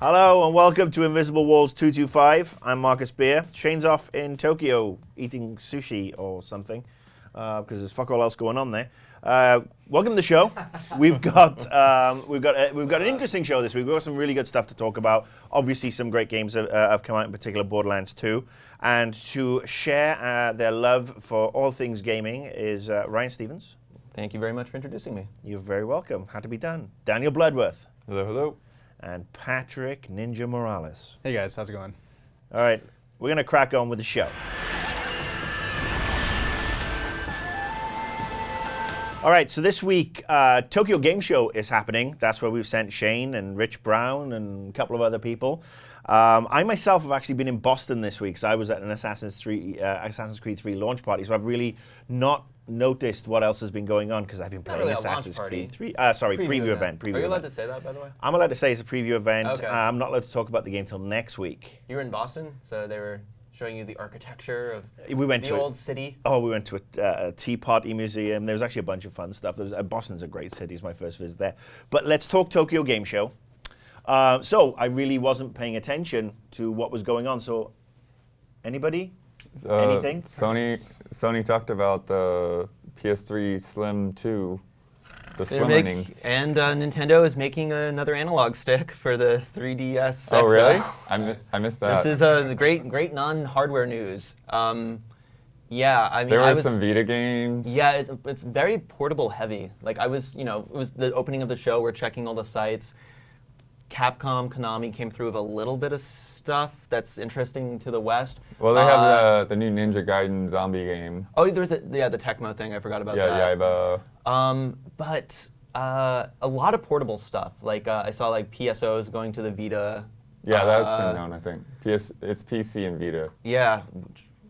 Hello and welcome to Invisible Walls 225. I'm Marcus Beer. Shane's off in Tokyo eating sushi or something because there's fuck all else going on there. Welcome to the show. We've got an interesting show this week. We've got some really good stuff to talk about. Obviously, some great games have come out, in particular Borderlands 2. And to share their love for all things gaming is Ryan Stevens. Thank you very much for introducing me. You're very welcome. Had to be done. Daniel Bloodworth. Hello, hello. And Patrick Ninja Morales. Hey guys, how's it going? All right, we're going to crack on with the show. All right, so this week, Tokyo Game Show is happening. That's where we've sent Shane and Rich Brown and a couple of other people. I myself have actually been in Boston this week, so I was at an Assassin's Creed 3 launch party, so I've really not noticed what else has been going on because I've been playing Assassin's Creed 3. Preview event. Are you allowed to say that, by the way? I'm allowed to say it's a preview event. Okay. I'm not allowed to talk about the game till next week. You were in Boston, so they were showing you the architecture of the old city. Oh, we went to a tea party museum. There was actually a bunch of fun stuff. Boston's a great city. It's my first visit there. But let's talk Tokyo Game Show. So I really wasn't paying attention to what was going on. So anybody? Anything? Sony talked about the PS3 Slim 2, the slimming. And Nintendo is making another analog stick for the 3DS. Oh, really? I missed that. This is great non-hardware news. Yeah, I mean, there were some Vita games. Yeah, it's very portable heavy. Like it was the opening of the show. We're checking all the sites. Capcom, Konami came through with a little bit of stuff that's interesting to the West. Well, they have the new Ninja Gaiden zombie game. Oh, there's the Tecmo thing. I forgot about that. Yeah, Yaiba. But a lot of portable stuff. Like I saw like PSOs going to the Vita. Yeah, that's been known, I think. It's PC and Vita. Yeah,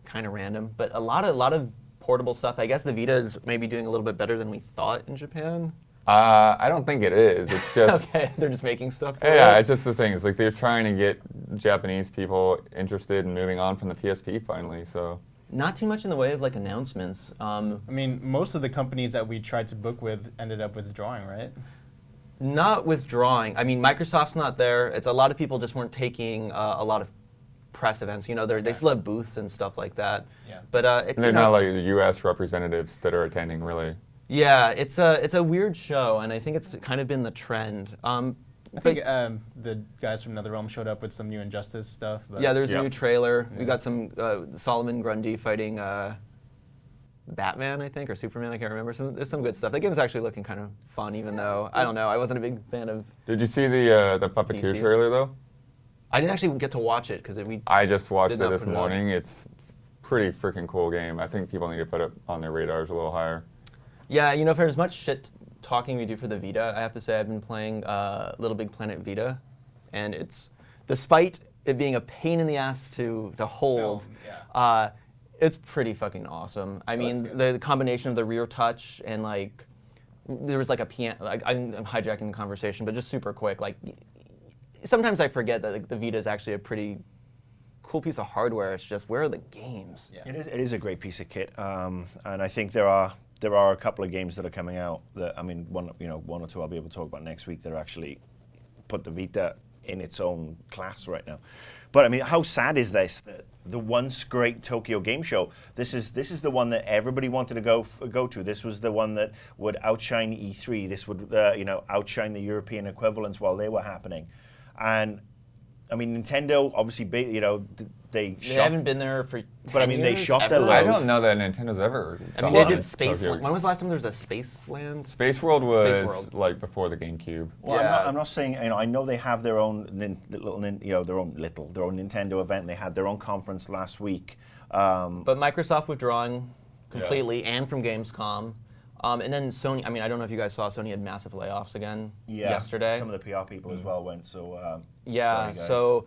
kind of random, but a lot of portable stuff. I guess the Vita is maybe doing a little bit better than we thought in Japan. I don't think it is. It's just okay. They're just making stuff. Yeah, it's just the thing. It's like they're trying to get Japanese people interested in moving on from the PSP finally. So not too much in the way of like announcements. I mean, most of the companies that we tried to book with ended up withdrawing, right? Not withdrawing. I mean, Microsoft's not there. It's a lot of people just weren't taking a lot of press events. You know, they still have booths and stuff like that. Yeah. But it's they're not like the U.S. representatives that are attending, really. Yeah, it's a weird show, and I think it's kind of been the trend. I think the guys from NetherRealm showed up with some new Injustice stuff. But yeah, there's a new trailer. Yeah. We got some Solomon Grundy fighting Batman, I think, or Superman. I can't remember. There's some good stuff. That game's actually looking kind of fun, even though I don't know. I wasn't a big fan of. Did you see the Puppeteer DC trailer though? I didn't actually get to watch it because I just watched it this morning. It's pretty freaking cool game. I think people need to put it on their radars a little higher. Yeah, you know, for as much shit talking we do for the Vita, I have to say I've been playing Little Big Planet Vita, and it's, despite it being a pain in the ass to hold, it's pretty fucking awesome. I mean, the combination of the rear touch and like, there was like a piano, like I'm hijacking the conversation, but just super quick, like, sometimes I forget that like, the Vita is actually a pretty cool piece of hardware. It's just, where are the games? Yeah. It is a great piece of kit, and I think there are a couple of games that are coming out that, I mean, one or two I'll be able to talk about next week that are actually put the Vita in its own class right now. But I mean, how sad is this? That the once great Tokyo Game Show, this is the one that everybody wanted to go to. This was the one that would outshine E3. This would outshine the European equivalents while they were happening. And I mean, Nintendo obviously, they haven't been there for 10 but I mean, years, they shot ever. their load. I don't know that Nintendo's ever. I mean, they did Space. When was the last time there was a Space Land? Space World was like before the GameCube. Well, yeah. I'm not saying. I know they have their own their own Nintendo event. They had their own conference last week. But Microsoft withdrawing completely, and from Gamescom. And then Sony, I mean, I don't know if you guys saw, Sony had massive layoffs again yesterday. Some of the PR people as well went, so yeah, so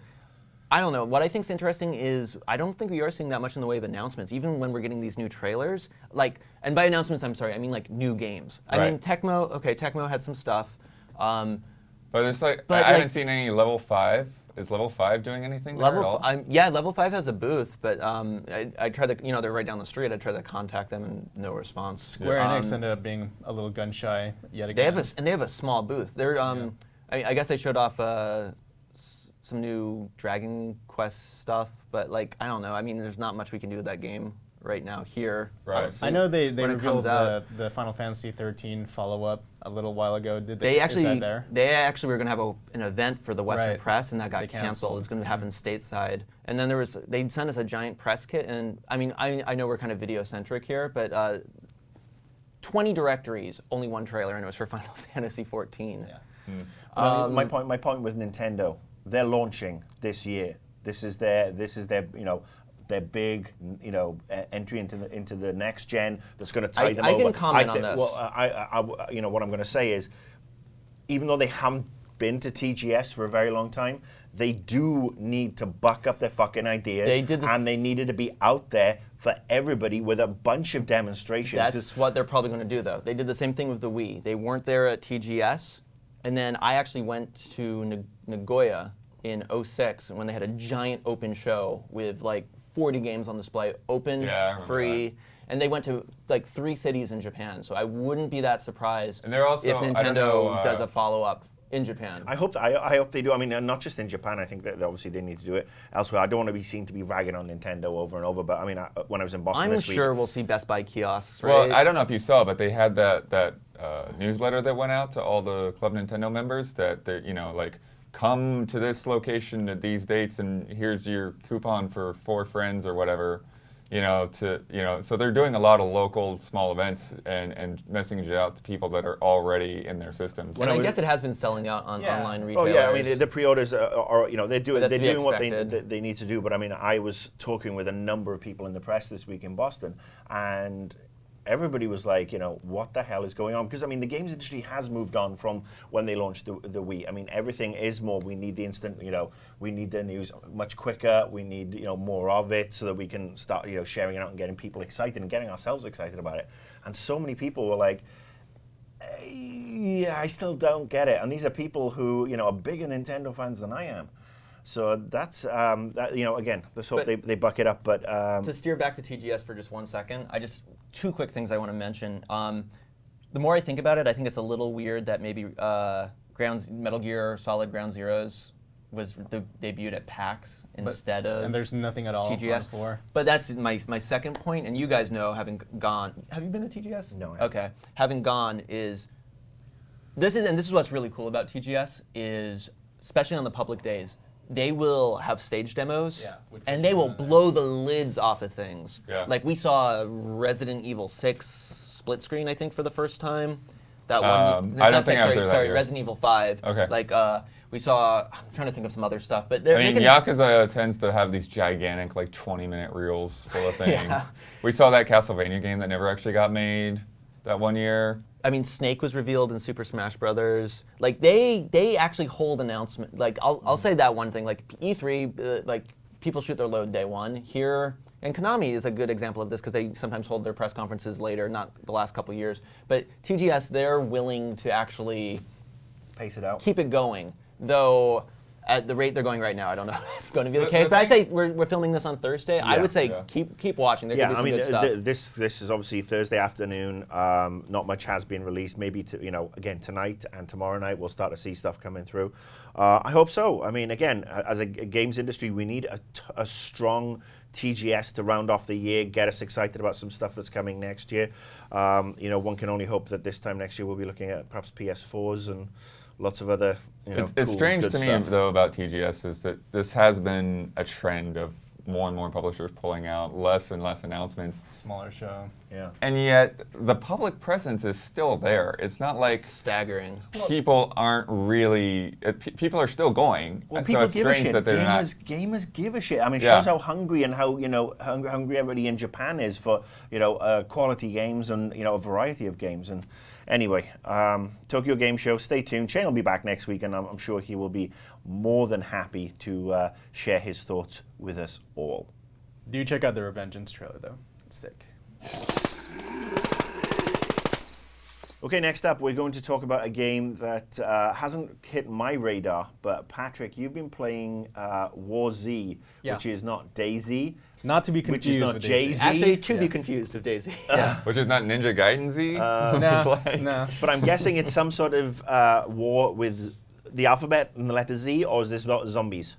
I don't know. What I think is interesting is I don't think we are seeing that much in the way of announcements, even when we're getting these new trailers. Like, and by announcements, I'm sorry, I mean like new games. I mean, Tecmo had some stuff. But it's like, I haven't seen any Level 5. Is Level 5 doing anything there at all? Yeah, Level 5 has a booth, but I tried to, they're right down the street. I tried to contact them and no response. Square Enix ended up being a little gun shy yet again. They have a small booth. They're I guess they showed off some new Dragon Quest stuff, but like I don't know. I mean, there's not much we can do with that game right now here. Right. I know they when it revealed comes out. the Final Fantasy 13 follow-up a little while ago. Did They actually, is that there? they actually were going to have an event for the Western Right. press, and that got They canceled. canceled. It's going to happen stateside. And then they sent us a giant press kit, and I mean, I know we're kind of video-centric here, but 20 directories, only one trailer, and it was for Final Fantasy 14. Yeah. My point with Nintendo, they're launching this year. This is their their big entry into the next gen that's going to tie them over. I can comment on this. Well, what I'm going to say is, even though they haven't been to TGS for a very long time, they do need to buck up their fucking ideas. They did this, and they needed to be out there for everybody with a bunch of demonstrations. That's what they're probably going to do, though. They did the same thing with the Wii. They weren't there at TGS, and then I actually went to Nagoya in 2006 when they had a giant open show with like 40 games on display, open, free, and they went to like 3 cities in Japan. So I wouldn't be that surprised And they're also, if I don't know, Nintendo does a follow-up in Japan. I hope they do. I mean, not just in Japan. I think that obviously they need to do it elsewhere. I don't want to be seen to be ragging on Nintendo over and over. But I mean, when I was in Boston I'm this week, sure we'll see Best Buy kiosks, right? Well, I don't know if you saw, but they had that newsletter that went out to all the Club Nintendo members that they're, like, come to this location at these dates, and here's your coupon for 4 friends or whatever. So they're doing a lot of local small events and messaging it out to people that are already in their systems. And I guess it has been selling out on online Oh retailers. yeah, I mean the pre-orders are they're doing That's to be what expected. they need to do. But I mean, I was talking with a number of people in the press this week in Boston, and everybody was like, what the hell is going on? Because I mean, the games industry has moved on from when they launched the Wii. I mean, everything is more. We need the instant. We need the news much quicker. We need more of it so that we can start sharing it out and getting people excited and getting ourselves excited about it. And so many people were like, yeah, I still don't get it. And these are people who are bigger Nintendo fans than I am. So that's again, let's hope they buck it up. But to steer back to TGS for just 1 second, 2 quick things I want to mention. The more I think about it, I think it's a little weird that maybe Metal Gear Solid Ground Zeroes was debuted at PAX instead of And there's nothing at all TGS. on the floor. But that's my second point, and you guys know, having gone, have you been to TGS? No, I haven't. Okay, having gone this is what's really cool about TGS is, especially on the public days, they will have stage demos, and they will blow the lids off of things. Yeah. Like we saw Resident Evil 6 split screen, I think, for the first time. That one. I don't think I was there that sorry, year. Resident Evil 5. Okay. Like we saw. I'm trying to think of some other stuff, but I mean, Yakuza tends to have these gigantic, 20-minute reels full of things. Yeah. We saw that Castlevania game that never actually got made that one year. I mean, Snake was revealed in Super Smash Brothers. Like they actually hold announcement. Like I'll say that one thing. Like E3, people shoot their load day one. Here, and Konami is a good example of this because they sometimes hold their press conferences later, not the last couple years. But TGS, they're willing to actually pace it out, keep it going. Though at the rate they're going right now, I don't know if it's going to be the case. But I say we're filming this on Thursday. I would say keep watching. There could be some good stuff. This is obviously Thursday afternoon. Not much has been released. Maybe again tonight and tomorrow night we'll start to see stuff coming through. I hope so. I mean, again, as a games industry, we need a strong TGS to round off the year, get us excited about some stuff that's coming next year. One can only hope that this time next year we'll be looking at perhaps PS4s and lots of other, It's cool, strange good to me, stuff. though, about TGS is that this has been a trend of more and more publishers pulling out less and less announcements. Smaller show. Yeah. And yet, the public presence is still there. It's not like Staggering. people aren't really... people are still going. Well, so people it's give a strange shit. that they're Gamers give a shit. I mean, it Yeah. shows how hungry and how hungry everybody in Japan is for quality games and a variety of games. And anyway, Tokyo Game Show. Stay tuned. Shane will be back next week, and I'm sure he will be more than happy to share his thoughts with us all. Do check out the Revengeance trailer though. It's sick. Okay, next up, we're going to talk about a game that hasn't hit my radar, but Patrick, you've been playing War Z, which is not DayZ. Not to be Which is confused not with Jay-Z. Actually, to be confused with Daisy. Which is not Ninja Gaiden Z? No. But I'm guessing it's some sort of war with the alphabet and the letter Z, or is this about zombies?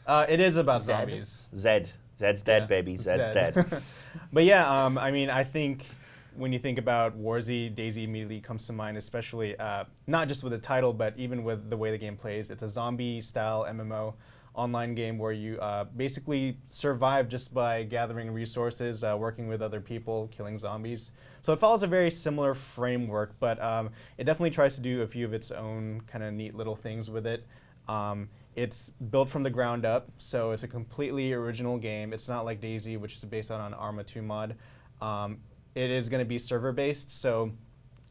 It is about Zed? zombies. Zed. Zed's dead, Yeah. baby. Zed's Zed. dead. But yeah, I mean, I think when you think about Warzy, DayZ immediately comes to mind, especially not just with the title, but even with the way the game plays. It's a zombie-style MMO online game where you basically survive just by gathering resources, working with other people, killing zombies. So it follows a very similar framework, but it definitely tries to do a few of its own kind of neat little things with it. It's built from the ground up, so it's a completely original game. It's not like DayZ, which is based on an Arma 2 mod. It is going to be server-based, so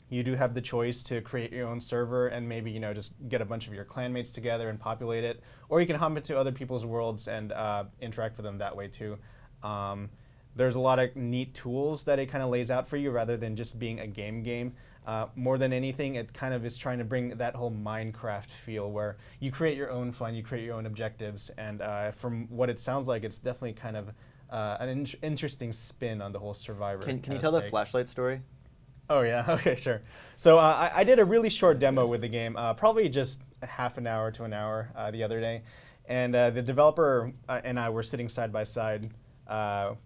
you do have the choice to create your own server and maybe just get a bunch of your clanmates together and populate it, or you can hop into other people's worlds and interact with them that way too. There's a lot of neat tools that it kind of lays out for you rather than just being a game. More than anything, it kind of is trying to bring that whole Minecraft feel where you create your own fun, you create your own objectives, and from what it sounds like, it's definitely kind of an interesting spin on the whole Survivor. Can you tell the flashlight story? Oh yeah, okay, sure. So I did a really short demo with the game, probably just a half an hour to an hour the other day, and the developer and I were sitting side by side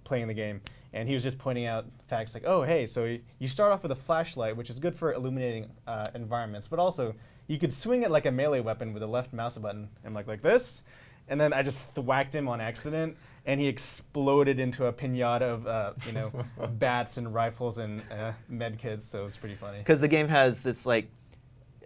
playing the game, and he was just pointing out facts like, oh hey, so you start off with a flashlight, which is good for illuminating environments, but also you could swing it like a melee weapon with the left mouse button, and like this, and then I just whacked him on accident, and he exploded into a pinata of bats and rifles and med kits, so it was pretty funny. Because the game has this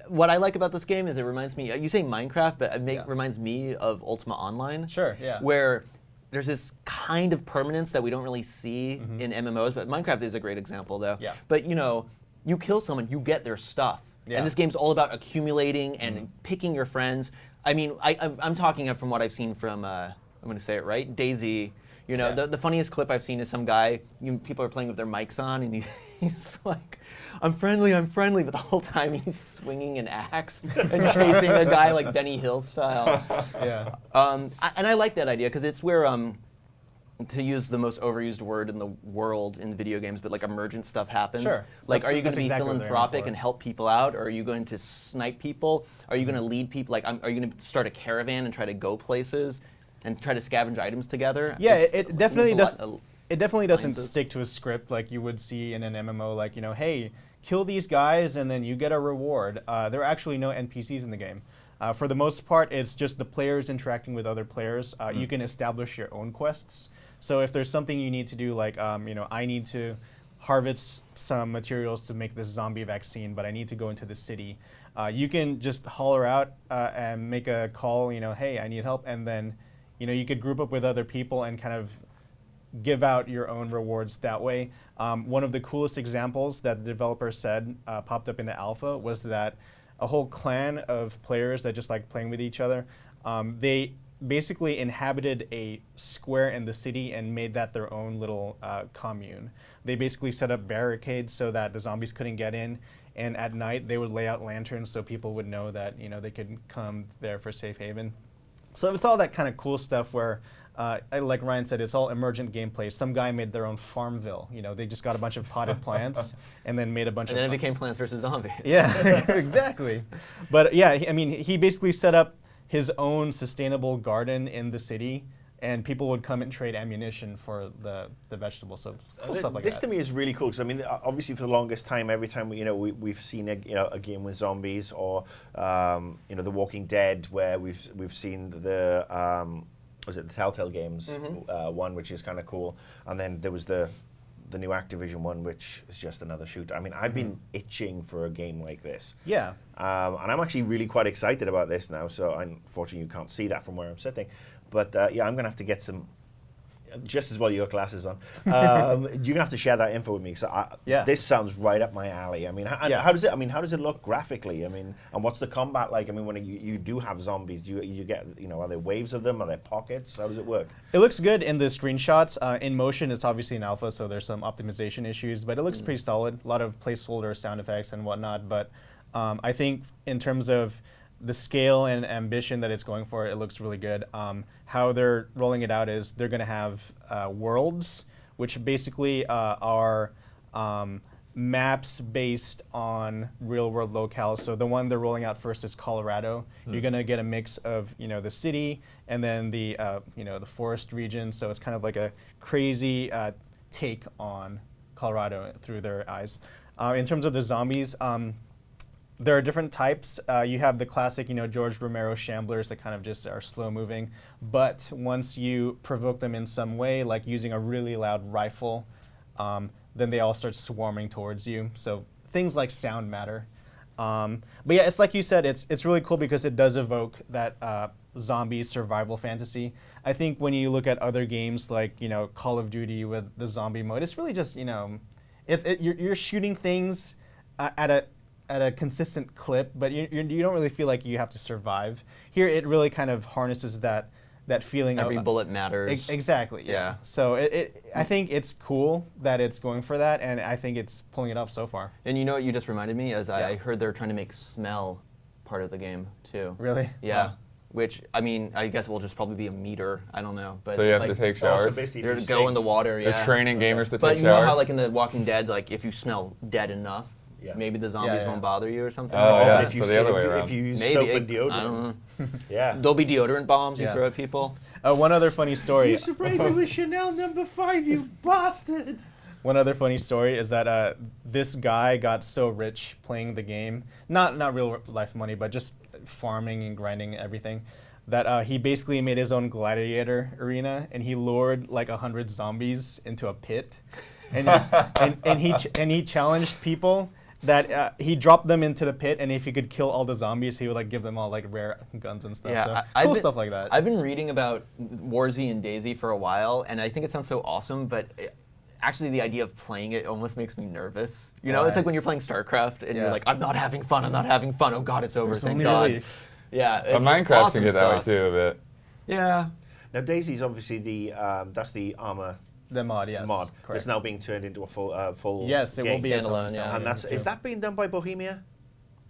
what I like about this game is it reminds me, you say Minecraft, but it reminds me of Ultima Online. Sure, yeah. Where there's this kind of permanence that we don't really see in MMOs, but Minecraft is a great example though. Yeah. But you kill someone, you get their stuff. Yeah. And this game's all about accumulating and picking your friends. I mean, I'm talking from what I've seen from, I'm going to say it right, DayZ. The funniest clip I've seen is some guy, people are playing with their mics on, and he's like, I'm friendly, but the whole time he's swinging an axe and chasing a guy like Benny Hill style. Yeah. And I like that idea, because it's where, to use the most overused word in the world in video games, but like emergent stuff happens. Sure. Like, are you going to be exactly what they're aiming philanthropic for. and help people out, or are you going to snipe people? Are you going to lead people? Like, are you going to start a caravan and try to go places and try to scavenge items together? Yeah, it definitely there's does. It definitely doesn't alliances. stick to a script like you would see in an MMO. Like hey, kill these guys and then you get a reward. There are actually no NPCs in the game. For the most part, it's just the players interacting with other players. You can establish your own quests. So if there's something you need to do, like I need to harvest some materials to make this zombie vaccine, but I need to go into the city. You can just holler out and make a call. Hey, I need help, and then you could group up with other people and kind of give out your own rewards that way. One of the coolest examples that the developer said popped up in the alpha was that a whole clan of players that just like playing with each other, they basically inhabited a square in the city and made that their own little commune. They basically set up barricades so that the zombies couldn't get in, and at night they would lay out lanterns so people would know that they could come there for safe haven. So it's all that kind of cool stuff where, like Ryan said, it's all emergent gameplay. Some guy made their own Farmville. They just got a bunch of potted plants and then made a bunch And of... then it became Plants vs. Zombies. Yeah, exactly. But yeah, he basically set up his own sustainable garden in the city, and people would come and trade ammunition for the vegetables. So cool stuff like this that. to me is really cool, because obviously for the longest time, every time we've seen a game with zombies, or The Walking Dead, where we've seen the was it the Telltale games one, which is kind of cool, and then there was the new Activision one, which is just another shooter. I've been itching for a game like this. Yeah. And I'm actually really quite excited about this now. So unfortunately, you can't see that from where I'm sitting. But yeah, I'm going to have to get some, just as well your glasses on. You're going to have to share that info with me, because this sounds right up my alley. How does it look graphically? And what's the combat like? When you do have zombies, do you get, are there waves of them? Are there pockets? How does it work? It looks good in the screenshots. In motion, it's obviously an alpha, so there's some optimization issues, but it looks pretty solid. A lot of placeholder sound effects and whatnot, but I think in terms of the scale and ambition that it's going for, it looks really good. How they're rolling it out is they're going to have worlds, which basically are maps based on real-world locales. So the one they're rolling out first is Colorado. You're going to get a mix of the city and then the the forest region. So it's kind of like a crazy take on Colorado through their eyes. In terms of the zombies, there are different types. You have the classic, George Romero shamblers that kind of just are slow moving. But once you provoke them in some way, like using a really loud rifle, then they all start swarming towards you. So things like sound matter. But yeah, it's like you said, it's really cool because it does evoke that zombie survival fantasy. I think when you look at other games like Call of Duty with the zombie mode, it's really just you're shooting things at a consistent clip, but you don't really feel like you have to survive. Here, it really kind of harnesses that feeling. Every bullet matters. Exactly. Yeah. So I think it's cool that it's going for that, and I think it's pulling it off so far. And you know what you just reminded me? I heard they're trying to make smell part of the game too. Really? Yeah. Wow. Which, I mean, I guess will just probably be a meter. I don't know. But So you have to take showers. You're to go in the water, yeah. They're training gamers to take showers. But you know how, like in The Walking Dead, like if you smell dead enough, maybe the zombies won't bother you or something. Oh, like yeah. that. If you So the other way around. If you use Maybe. soap and deodorant. I don't know. Yeah. There'll be deodorant bombs you Yeah. throw at people. One other funny story. You sprayed me with Chanel No. 5, you bastard. One other funny story is that this guy got so rich playing the game, not real life money, but just farming and grinding everything, that he basically made his own gladiator arena, and he lured like 100 zombies into a pit, and he challenged people that he dropped them into the pit, and if he could kill all the zombies, he would like give them all like rare guns and stuff. Yeah, So I've cool been- stuff like that. I've been reading about Warzy and Daisy for a while, and I think it sounds so awesome, but actually the idea of playing it almost makes me nervous. You know, it's Right. like when you're playing StarCraft, and you're Yeah. like, I'm not having fun, Oh God, it's over, There's thank only God. relief. Yeah, But it's Minecraft awesome can get that way stuff. too a bit. Yeah. Now Daisy's obviously that's the armor The mod, yes. mod Correct. that's now being turned into a full Yes, it game. will be its own Standalone, yeah. standalone And game, is too. that being done by Bohemia?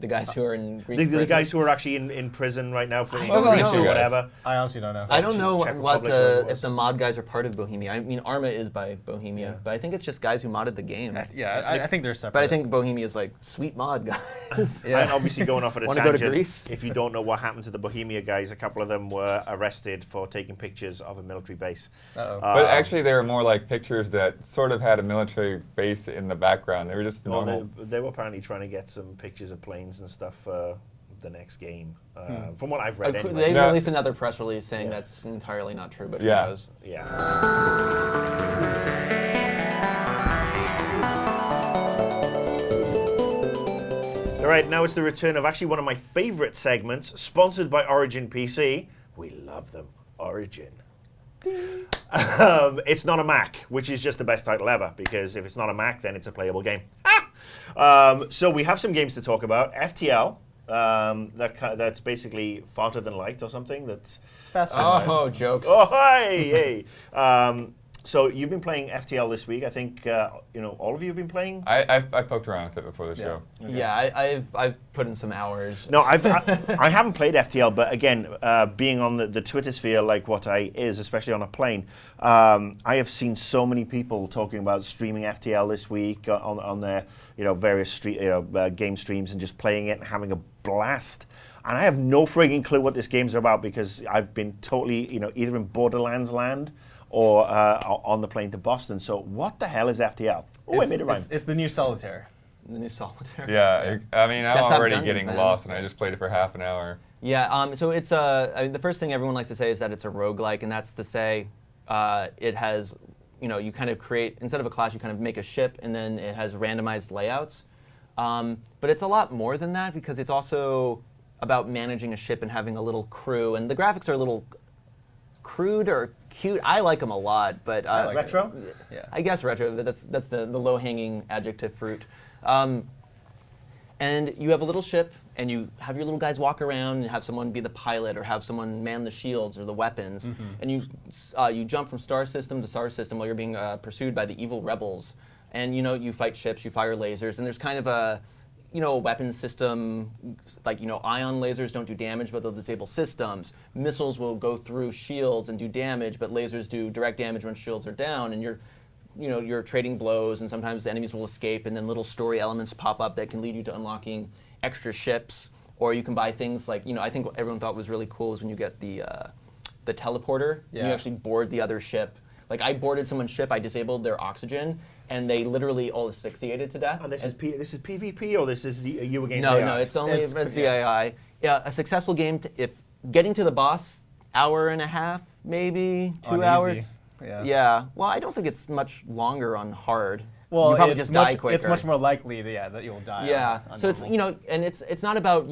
The guys who are in Greek The prison. guys who are actually in prison right now for I don't Greece know. or whatever. I honestly don't know. I don't know Czech what Republic, whatever it if was. the mod guys are part of Bohemia. I mean, Arma is by Bohemia, Yeah. but I think it's just guys who modded the game. I think they're separate. But I think Bohemia is like sweet mod guys. Yeah. And obviously going off at a Wanna go to tangent, Greece? if you don't know what happened to the Bohemia guys, a couple of them were arrested for taking pictures of a military base. Uh-oh. But actually, they were more like pictures that sort of had a military base in the background. They were just Well, normal. they were apparently trying to get some pictures of planes and stuff for the next game. From what I've read, anyway. They Yeah. released another press release saying Yeah. that's entirely not true, but Yeah. who knows? Yeah. All right, now it's the return of actually one of my favorite segments, sponsored by Origin PC. We love them. Origin. It's not a Mac, which is just the best title ever, because if it's not a Mac, then it's a playable game. So we have some games to talk about. FTL, that's basically faster than light or something. That's Faster. Oh, jokes. oh hey. So you've been playing FTL this week. I think all of you have been playing. I poked around with it before the show. Yeah, I've put in some hours. No, I haven't played FTL, but again, being on the Twitter sphere like what I is, especially on a plane, I have seen so many people talking about streaming FTL this week on their various game streams and just playing it and having a blast. And I have no frigging clue what this game's about because I've been totally either in Borderlands land or on the plane to Boston. So what the hell is FTL? Oh, I made it rhyme. It's the new Solitaire. The new Solitaire. Yeah, I mean, I'm Best already Dungeons, getting man. lost, and I just played it for half an hour. Yeah, so it's I mean, the first thing everyone likes to say is that it's a roguelike, and that's to say it has, you kind of create, instead of a class, you kind of make a ship, and then it has randomized layouts. But it's a lot more than that because it's also about managing a ship and having a little crew, and the graphics are a little crude or cute. I like them a lot, but like Retro? Yeah. I guess retro. But that's the low-hanging adjective fruit. And you have a little ship, and you have your little guys walk around, and have someone be the pilot, or have someone man the shields or the weapons, and you jump from star system to star system while you're being pursued by the evil rebels. And you fight ships, you fire lasers, and there's kind of a weapons system, like, ion lasers don't do damage, but they'll disable systems. Missiles will go through shields and do damage, but lasers do direct damage when shields are down, and you're you're trading blows, and sometimes the enemies will escape, and then little story elements pop up that can lead you to unlocking extra ships, or you can buy things like, I think what everyone thought was really cool is when you get the teleporter, and you actually board the other ship. Like, I boarded someone's ship, I disabled their oxygen, and they literally all asphyxiated to death. And this is PvP, or this is you against No, AI? no, it's only it's the AI. Yeah, a successful game, if getting to the boss, hour and a half, maybe 2 hours. Easy. Yeah. Well, I don't think it's much longer on hard. Well, you probably just die quicker. It's much more likely that you'll die. Yeah. On So it's normal. and it's not about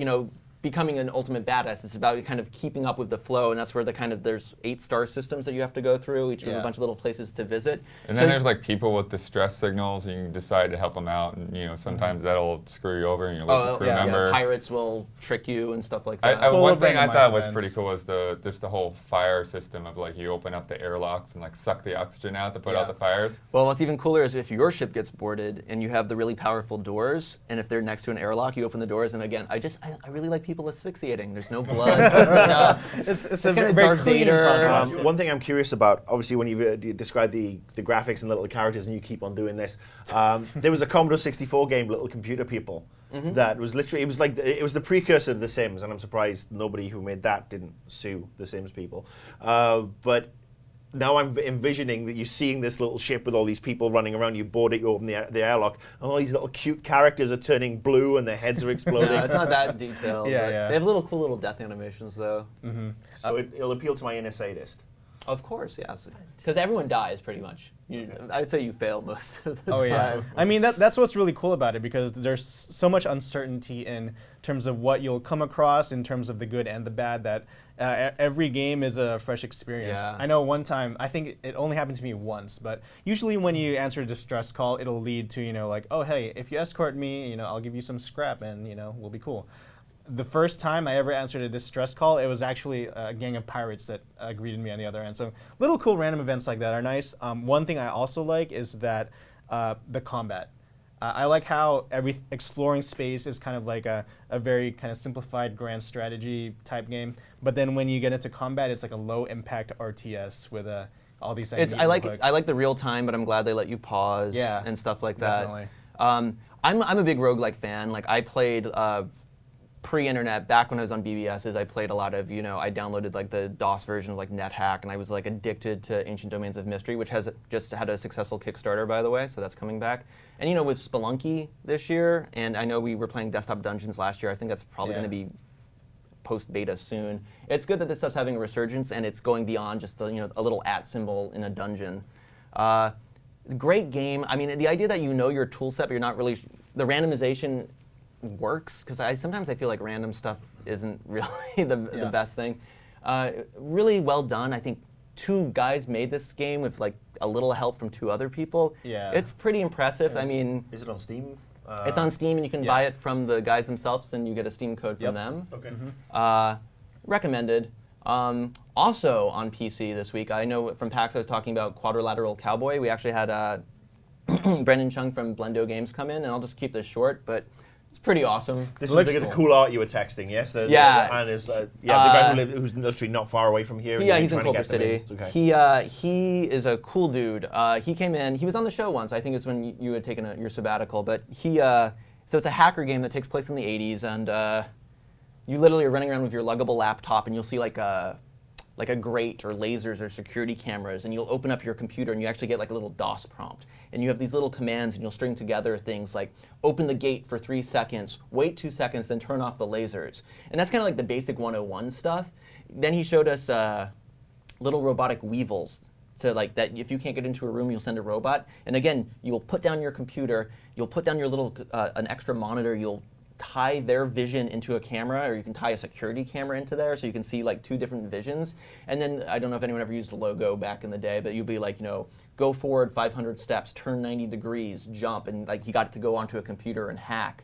becoming an ultimate badass. It's about kind of keeping up with the flow, and that's where there's 8-star systems that you have to go through, each with a bunch of little places to visit. And then there's like people with distress signals, and you can decide to help them out, and sometimes that'll screw you over, and you lose a crew member. Pirates will trick you and stuff like that. One thing I thought was pretty cool was just the whole fire system of like you open up the airlocks and like suck the oxygen out to put out the fires. Well, what's even cooler is if your ship gets boarded and you have the really powerful doors, and if they're next to an airlock, you open the doors, and again, I really like people asphyxiating. There's no blood. It's a very Darth clean Vader. process. One thing I'm curious about, obviously, when you describe the graphics and the little characters, and you keep on doing this, there was a Commodore 64 game, Little Computer People, that was literally, it was the precursor to The Sims, and I'm surprised nobody who made that didn't sue The Sims people. But now I'm envisioning that you're seeing this little ship with all these people running around. You board it, you open the airlock, and all these little cute characters are turning blue and their heads are exploding. No, it's not that detailed. Yeah. They have cool little death animations, though. So it'll appeal to my inner sadist. Of course, yes. Because everyone dies, pretty much. I'd say you fail most of the time. Oh yeah. I mean, that's what's really cool about it, because there's so much uncertainty in terms of what you'll come across in terms of the good and the bad, that every game is a fresh experience. Yeah. I know one time, I think it only happened to me once, but usually when you answer a distress call, it'll lead to, like, oh hey, if you escort me, I'll give you some scrap and, we'll be cool. The first time I ever answered a distress call, it was actually a gang of pirates that greeted me on the other end. So little cool random events like that are nice. One thing I also like is that the combat. I like how exploring space is kind of like a very kind of simplified grand strategy type game. But then when you get into combat, it's like a low impact RTS with all these. I like the real time, but I'm glad they let you pause and stuff like that. Definitely. I'm a big roguelike fan. Like, I played pre-internet, back when I was on BBSs, I played a lot of, I downloaded like the DOS version of like NetHack, and I was like addicted to Ancient Domains of Mystery, which has just had a successful Kickstarter, by the way, so that's coming back. And with Spelunky this year, and I know we were playing Desktop Dungeons last year, I think that's probably going to be post-beta soon. It's good that this stuff's having a resurgence, and it's going beyond just a little @ symbol in a dungeon. Great game. I mean, the idea that your tool set, but you're not really, the randomization works, because sometimes I feel like random stuff isn't really the best thing. Really well done. I think 2 guys made this game with like a little help from 2 other people. Yeah. It's pretty impressive. I mean, Is it on Steam? it's on Steam, and you can buy it from the guys themselves, and you get a Steam code from them. Okay. Recommended. Also on PC this week, I know from PAX I was talking about Quadrilateral Cowboy. We actually had Brendan Chung from Blendo Games come in, and I'll just keep this short, but it's pretty awesome. This is the cool art you were texting, yes? The guy who's literally not far away from here. Yeah, he's in Culver City. Okay. He is a cool dude. He came in. He was on the show once. I think it's when you had taken your sabbatical. But so it's a hacker game that takes place in the 80s, and you literally are running around with your luggable laptop, and you'll see like a grate or lasers or security cameras, and you'll open up your computer and you actually get like a little DOS prompt. And you have these little commands, and you'll string together things like open the gate for 3 seconds, wait 2 seconds, then turn off the lasers. And that's kind of like the basic 101 stuff. Then he showed us little robotic weevils. So like that, if you can't get into a room, you'll send a robot. And again, you'll put down your computer, you'll put down your little, an extra monitor, you'll tie their vision into a camera, or you can tie a security camera into there, so you can see like 2 different visions. And then, I don't know if anyone ever used a logo back in the day, but you'd be like, go forward 500 steps, turn 90 degrees, jump, and like he got it to go onto a computer and hack.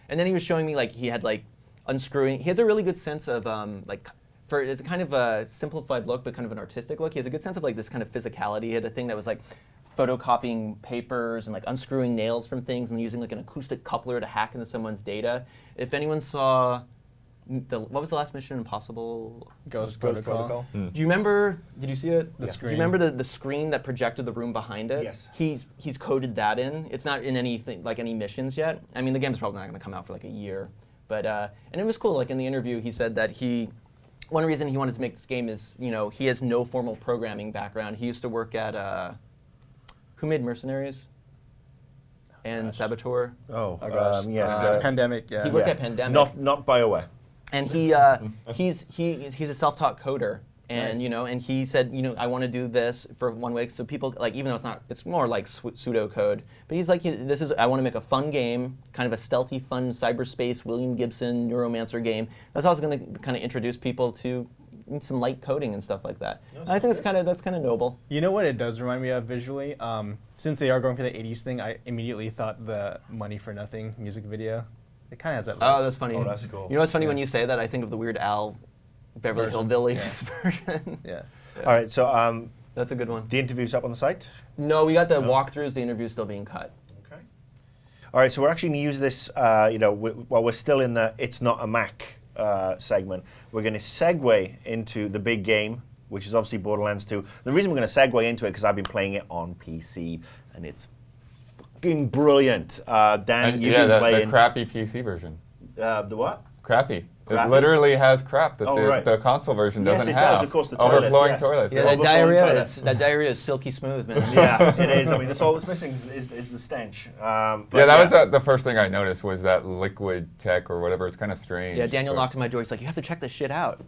And then he was showing me like he had like unscrewing. He has a really good sense of it's kind of a simplified look, but kind of an artistic look. He has a good sense of like this kind of physicality. He had a thing that was like photocopying papers and like unscrewing nails from things and using like an acoustic coupler to hack into someone's data. If anyone saw what was the last Mission Impossible? Ghost Protocol. Do you remember? Did you see it? The Do screen. you remember the screen that projected the room behind it? Yes. He's coded that in. It's not in anything like any missions yet. I mean, the game's probably not going to come out for like a year, but and it was cool. Like in the interview, he said that one reason he wanted to make this game is he has no formal programming background. He used to work at who made Mercenaries and Saboteur. Oh, gosh. yes. Pandemic, yeah. He worked Yeah. at Pandemic. Not BioWare. And he's a self-taught coder, and Nice. And he said, I want to do this for one week, so people like, even though it's more like pseudo code, but he's like, I want to make a fun game, kind of a stealthy, fun cyberspace William Gibson Neuromancer game. That's also going to kind of introduce people to some light coding and stuff like that. And I think that's kind of noble. You know what it does remind me of visually? Since they are going for the 80s thing, I immediately thought the Money for Nothing music video. It kind of has that look. Oh, that's funny. Oh, that's cool. You know what's funny when you say that? I think of the Weird Al Beverly Version. Hillbillies version. Yeah. All right, so That's a good one. the interview's up on the site? No, we got the walkthroughs. The interview's still being cut. Okay. All right, so we're actually going to use this, while we're still in the It's Not a Mac segment, we're going to segue into the big game, which is obviously Borderlands 2. The reason we're going to segue into it because I've been playing it on PC, and it's fucking brilliant. Dan, you've been playing... the crappy PC version. The what? Crappy. Crappy? It literally has crap that Right. the console version Yes, doesn't it have. does, of course, the toilets, Overflowing yes. toilets. Yeah, yeah. that diarrhea is silky smooth, man. Yeah, it is. I mean, that's all that's missing is the stench. But Yeah, that was the first thing I noticed was that liquid tech or whatever. It's kind of strange. Yeah, Daniel but- knocked on my door. He's like, "You have to check this shit out."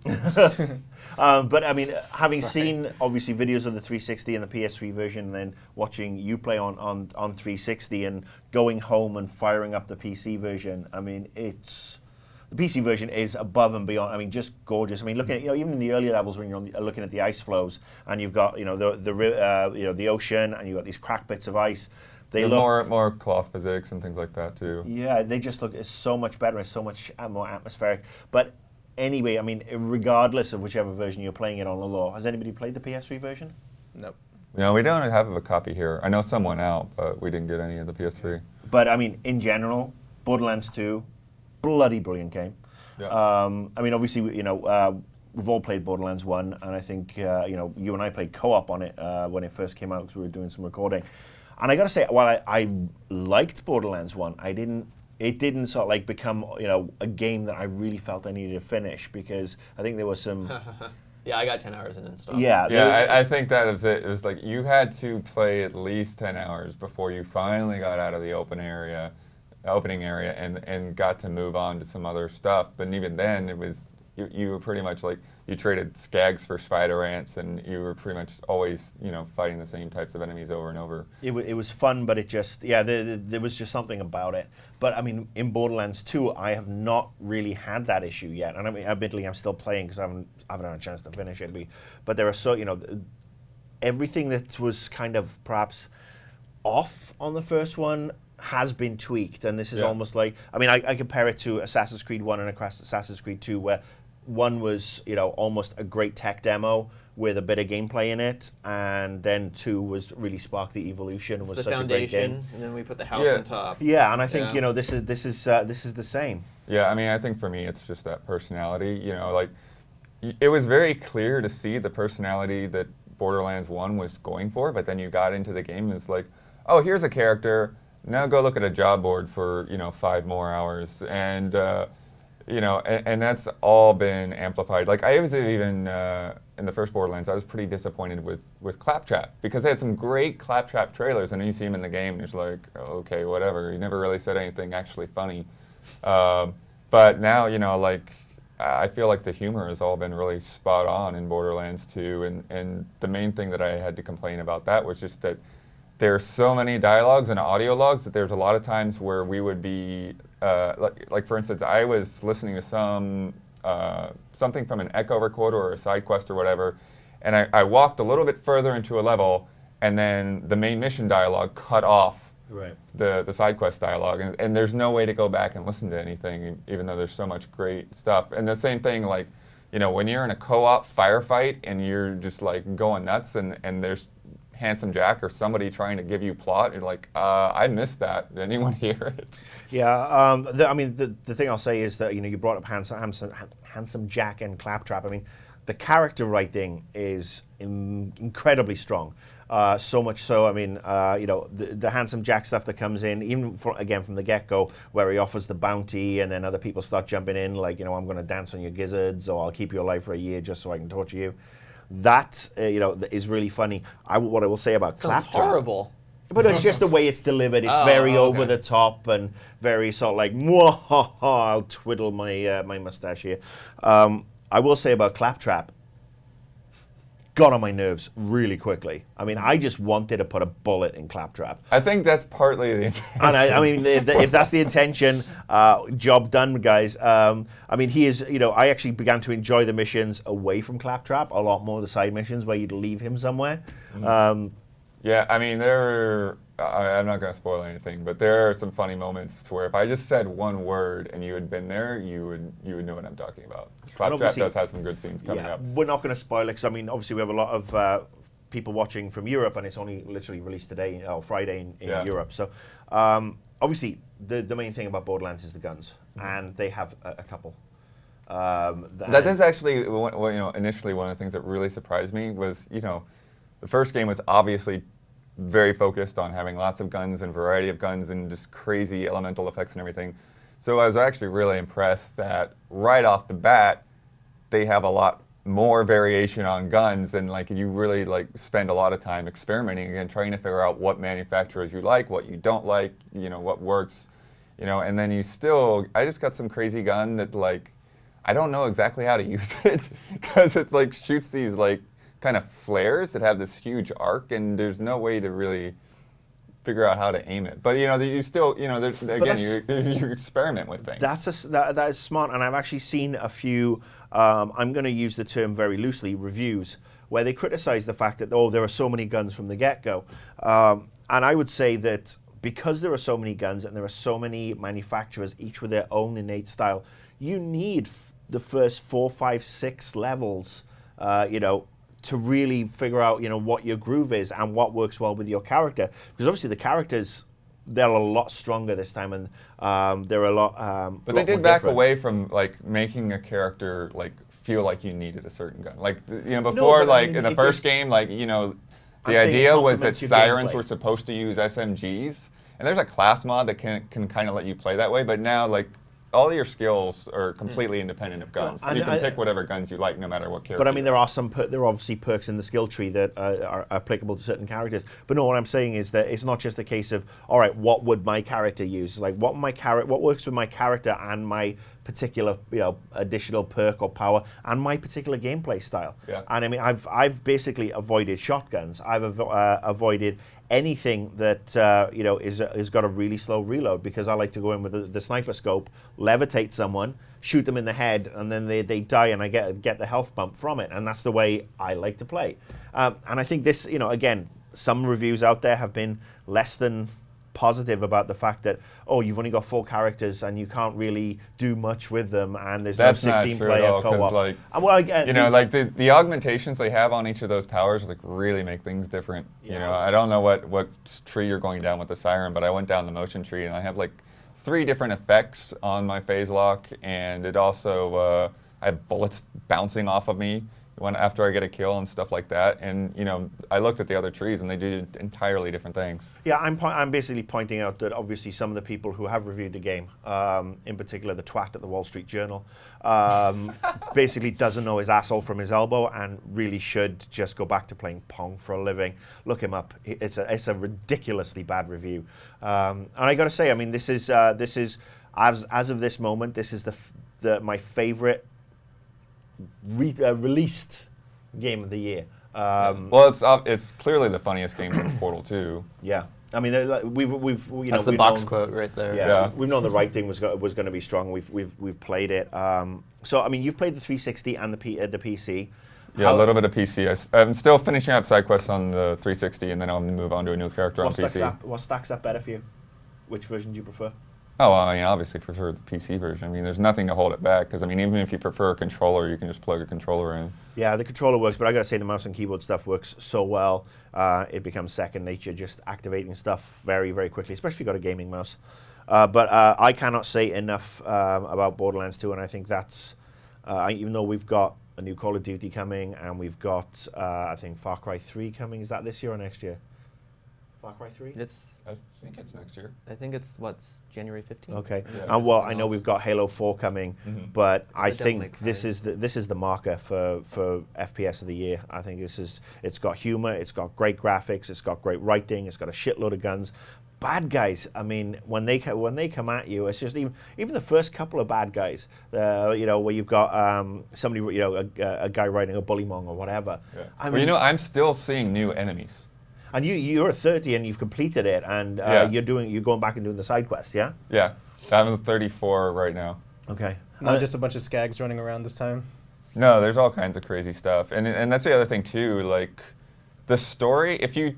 But I mean, having seen obviously videos of the 360 and the PS3 version, and then watching you play on 360 and going home and firing up the PC version, I mean, the PC version is above and beyond. I mean, just gorgeous. I mean, looking at even in the early levels when you're looking at the ice flows and you've got the ocean and you've got these cracked bits of ice. They There's look more cloth physics and things like that too. Yeah, they just look so much better. It's so much more atmospheric. But anyway, I mean, regardless of whichever version you're playing it on, has anybody played the PS3 version? Nope. No, we don't have a copy here. I know some went out, but we didn't get any of the PS3. But I mean, in general, Borderlands 2, bloody brilliant game. Yeah. I mean, obviously, we've all played Borderlands 1, and I think you and I played co-op on it when it first came out because we were doing some recording. And I got to say, while I liked Borderlands 1, it didn't sort of like become a game that I really felt I needed to finish because I think there was some. Yeah, I got 10 hours in install. Yeah, Yeah, I think that was it. It was like you had to play at least 10 hours before you finally got out of the opening area and got to move on to some other stuff. But even then, it was you were pretty much like you traded skags for spider ants, and you were pretty much always fighting the same types of enemies over and over. It was fun, but it just there was just something about it. But I mean, in Borderlands 2, I have not really had that issue yet, and I mean, admittedly, I'm still playing because I haven't had a chance to finish it. But there are everything that was kind of perhaps off on the first one has been tweaked, and this is almost like, I mean, I compare it to Assassin's Creed 1 and Assassin's Creed 2, where one was, almost a great tech demo with a bit of gameplay in it, and then 2 was really sparked the evolution and was the such a great game. foundation, and then we put the house Yeah. on top. Yeah, and I think Yeah. this is the same. Yeah, I mean, I think for me, it's just that personality. Like it was very clear to see the personality that Borderlands 1 was going for, but then you got into the game and it's like, oh, here's a character. Now go look at a job board for 5 more hours, and and that's all been amplified. Like I was even in the first Borderlands, I was pretty disappointed with Claptrap because they had some great Claptrap trailers, and then you see him in the game, and it's like, okay, whatever. He never really said anything actually funny, but now like I feel like the humor has all been really spot on in Borderlands 2, and the main thing that I had to complain about that was just that. There are so many dialogues and audio logs that there's a lot of times where we would be, like for instance, I was listening to something from an echo recorder or a side quest or whatever, and I walked a little bit further into a level, and then the main mission dialogue cut off the side quest dialogue, and there's no way to go back and listen to anything, even though there's so much great stuff. And the same thing, like, when you're in a co-op firefight and you're just like going nuts, and there's Handsome Jack or somebody trying to give you plot. You're like, I missed that. Did anyone hear it? Yeah, I mean, the thing I'll say is that, you brought up Handsome Jack and Claptrap. I mean, the character writing is incredibly strong. So much so, I mean, the Handsome Jack stuff that comes in, even from the get-go, where he offers the bounty and then other people start jumping in, like, I'm going to dance on your gizzards, or I'll keep you alive for a year just so I can torture you. That, is really funny. What I will say about Sounds Claptrap... horrible. But it's just the way it's delivered. It's very over the top and very sort of like, "Mwahaha," I'll twiddle my my mustache here. I will say about Claptrap, got on my nerves really quickly. I mean, I just wanted to put a bullet in Claptrap. I think that's partly the intention. And I mean, if that's the intention, job done, guys. I mean, he is, I actually began to enjoy the missions away from Claptrap a lot more, the side missions where you'd leave him somewhere. Yeah, I mean, I'm not going to spoil anything, but there are some funny moments to where if I just said one word and you had been there, you would know what I'm talking about. Claptrap does have some good scenes coming up. We're not going to spoil it, because, I mean, obviously we have a lot of people watching from Europe, and it's only literally released today, or Friday in Europe. So, obviously, the main thing about Borderlands is the guns, and they have a couple. That is actually, initially one of the things that really surprised me was, the first game was obviously very focused on having lots of guns and variety of guns and just crazy elemental effects and everything. So I was actually really impressed that right off the bat, they have a lot more variation on guns, and like you really spend a lot of time experimenting again, trying to figure out what manufacturers you like, what you don't like, what works, and then I just got some crazy gun that I don't know exactly how to use it because it's shoots these kind of flares that have this huge arc, and there's no way to really figure out how to aim it. But you still, you experiment with things. That is smart, and I've actually seen a few. I'm going to use the term very loosely, reviews, where they criticize the fact that there are so many guns from the get-go, and I would say that because there are so many guns and there are so many manufacturers, each with their own innate style, you need the first 4, 5, 6 levels, to really figure out, what your groove is and what works well with your character. Because obviously the characters, they're a lot stronger this time, and they're a lot. But they did back away from making a character feel like you needed a certain gun. Before, in the first game, the idea was that sirens were supposed to use SMGs, and there's a class mod that can kind of let you play that way. But now, all your skills are completely independent of guns. So you can pick whatever guns you like, no matter what character. But I mean, there are obviously perks in the skill tree that are applicable to certain characters. But no, what I'm saying is that it's not just a case of, all right, what would my character use? What works with my character and my particular, additional perk or power and my particular gameplay style. Yeah. And I mean, I've basically avoided shotguns. I've avoided anything that is got a really slow reload, because I like to go in with the sniper scope, levitate someone, shoot them in the head, and then they die, and I get the health bump from it, and that's the way I like to play. And I think this, again, some reviews out there have been less than positive about the fact that, you've only got 4 characters and you can't really do much with them, and there's no 16-player co-op. Well, again, the augmentations they have on each of those towers really make things different. Yeah. I don't know what tree you're going down with the siren, but I went down the motion tree and I have 3 different effects on my phase lock, and it also I have bullets bouncing off of me after I get a kill and stuff like that. And I looked at the other trees and they do entirely different things. Yeah, I'm basically pointing out that obviously some of the people who have reviewed the game, in particular the twat at the Wall Street Journal, basically doesn't know his asshole from his elbow and really should just go back to playing Pong for a living. Look him up. It's a ridiculously bad review. And I got to say, I mean, this is as of this moment, this is my favorite released game of the year. Well, it's clearly the funniest game since Portal 2. Yeah, I mean, we've that's the box quote right there. Yeah, we've known the writing was going to be strong. We've played it. So I mean, you've played the 360 and the PC. Yeah, a little bit of PC. I'm still finishing up side quests on the 360, and then I'll move on to a new character on PC. What stacks up better for you? Which version do you prefer? Oh, well, I mean, obviously prefer the PC version. I mean, there's nothing to hold it back, because I mean, even if you prefer a controller, you can just plug a controller in. Yeah, the controller works, but I gotta say the mouse and keyboard stuff works so well. It becomes second nature, just activating stuff very, very quickly, especially if you've got a gaming mouse. But I cannot say enough about Borderlands 2, and I think that's, even though we've got a new Call of Duty coming, and we've got, I think, Far Cry 3 coming. Is that this year or next year? Far Cry 3? I think it's next year. I think it's what's January 15th. Okay, Yeah, and well, I know we've got Halo 4 coming, but I The Devil May think Cry. this is the marker for FPS of the year. I think it's got humor, it's got great graphics, it's got great writing, it's got a shitload of guns. Bad guys, I mean, when they come at you, it's just even the first couple of bad guys, you know, where you've got somebody, you know, a guy riding a bullymong or whatever. Yeah. I Well, mean, you know, I'm still seeing new enemies. and you're at 30 and you've completed it, and Yeah. you're going back and doing the side quests, yeah? Yeah, I'm 34 right now. Okay. Not just a bunch of skags running around this time. No, there's all kinds of crazy stuff, and that's the other thing too. Like, the story, if you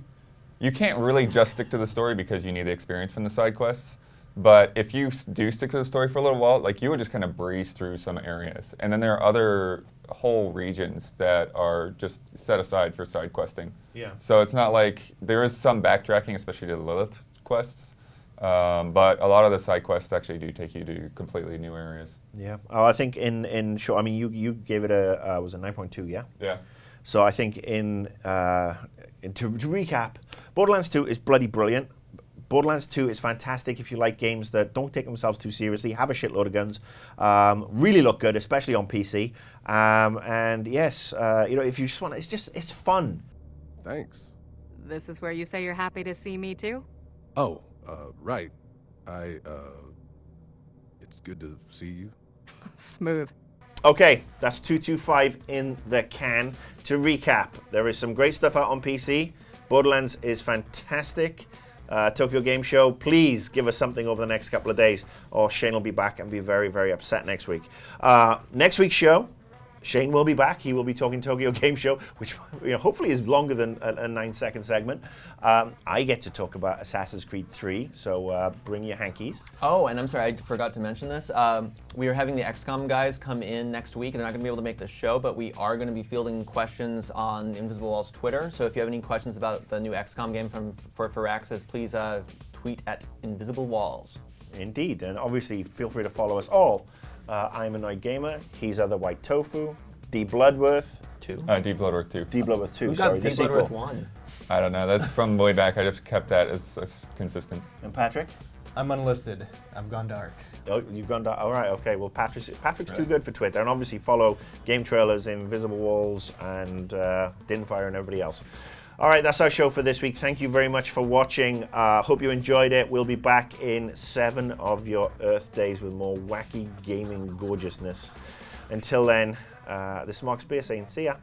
can't really just stick to the story because you need the experience from the side quests. But if you do stick to the story for a little while, like, you would just kind of breeze through some areas, and then there are other whole regions that are just set aside for side questing. Yeah. So it's not like there is some backtracking, especially to the Lilith quests, but a lot of the side quests actually do take you to completely new areas. Yeah. Oh, I think in short, I mean, you gave it a was it 9.2? Yeah. Yeah. So I think to recap, Borderlands 2 is bloody brilliant. Borderlands 2 is fantastic if you like games that don't take themselves too seriously, have a shitload of guns, really look good, especially on PC. And yes, you know, if you just want, it's fun. Thanks. This is where you say you're happy to see me too? Oh, right. It's good to see you. Smooth. Okay, that's 225 in the can. To recap, there is some great stuff out on PC. Borderlands is fantastic. Tokyo Game Show, please give us something over the next couple of days, or Shane will be back and be very, very upset next week. Next week's show, Shane will be back. He will be talking Tokyo Game Show, which, you know, hopefully is longer than a 9-second segment. I get to talk about Assassin's Creed 3, so bring your hankies. Oh, and I'm sorry, I forgot to mention this. We are having the XCOM guys come in next week. They're not going to be able to make the show, but we are going to be fielding questions on Invisible Wall's Twitter. So if you have any questions about the new XCOM game for Firaxis, please tweet at Invisible Walls. Indeed, and obviously feel free to follow us all. I'm Annoyed Gamer, he's Other White Tofu, D Bloodworth, 2. Deep Bloodworth 2. D Bloodworth 2, Who sorry, got the Deep sequel. Bloodworth 1? I don't know. That's from way back. I just kept that as consistent. And Patrick? I'm unlisted. I've gone dark. Oh, you've gone down. All right, okay. Well, Patrick's too good for Twitter, and obviously follow GameTrailers, Invisible Walls, and Dinfire, and everybody else. All right, that's our show for this week. Thank you very much for watching. Hope you enjoyed it. We'll be back in 7 of your Earth days with more wacky gaming gorgeousness. Until then, this is Mark Spear saying, see ya.